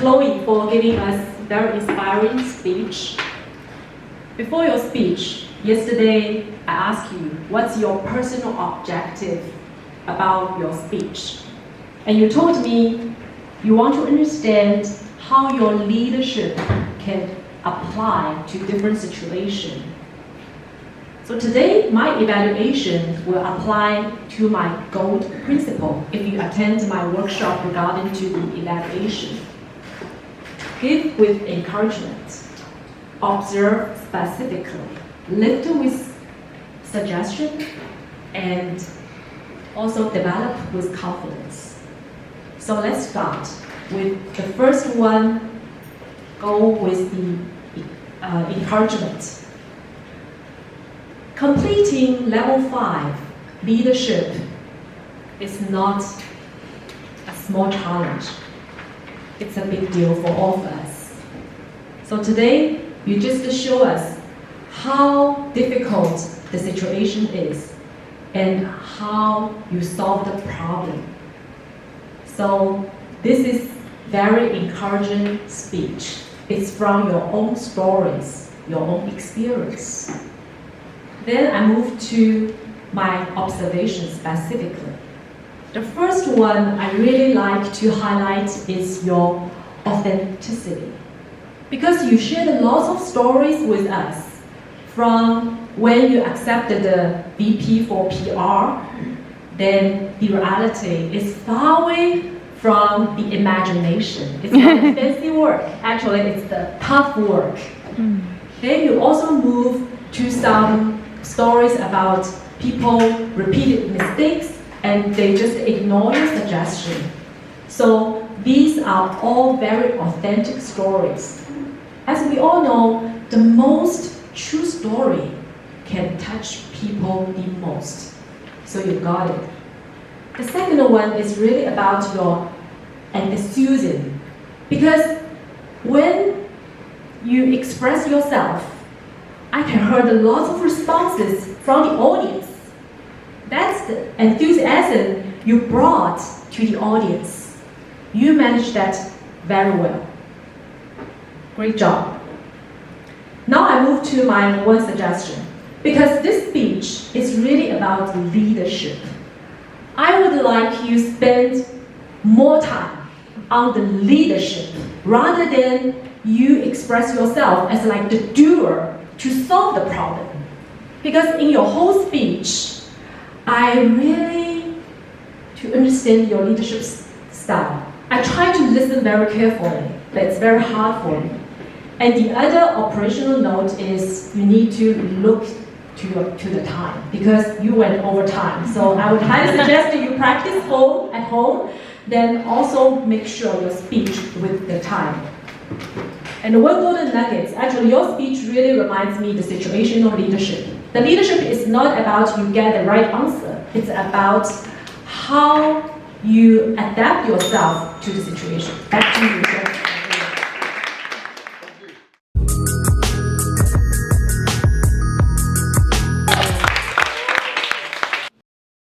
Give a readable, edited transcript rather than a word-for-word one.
Chloe for giving us very inspiring speech. Before your speech, yesterday I asked you, what's your personal objective about your speech? And you told me you want to understand how your leadership can apply to different situations. So today, my evaluation will apply to my GOLD principle if you attend my workshop regarding to the evaluation. Give with encouragement. Observe specifically. Lift with suggestion. And also develop with confidence. So let's start with the first one. Go with the encouragement. Completing level 5 leadership is not a small challenge. It's a big deal for all of us. So today, you just show us how difficult the situation is and how you solve the problem. So this is very encouraging speech. It's from your own stories, your own experience. Then I move to my observations specifically. The first one I really like to highlight is your authenticity. Because you shared lots of stories with us from when you accepted the VP for PR, then the reality is far away from the imagination. It's not a fancy work. Actually, it's the tough work. Then you also move to some stories about people repeated mistakes and they just ignore your suggestion. So these are all very authentic stories. As we all know, the most true story can touch people the most. So you got it. The second one is really about your enthusiasm. Because when you express yourself, I can hear lots of responses from the audience. That's the enthusiasm you brought to the audience. You managed that very well. Great job. Now I move to my one suggestion. Because this speech is really about leadership. I would like you to spend more time on the leadership rather than you express yourself as like the doer to solve the problem. Because in your whole speech, I really to understand your leadership style. I try to listen very carefully, but it's very hard for me. And the other operational note is you need to look to the time because you went over time. So I would highly suggest that you practice at home, then also make sure your speech with the time. And one golden nugget, actually your speech really reminds me the situational leadership. The leadership is not about you get the right answer. It's about how you adapt yourself to the situation. Back to you, Chen.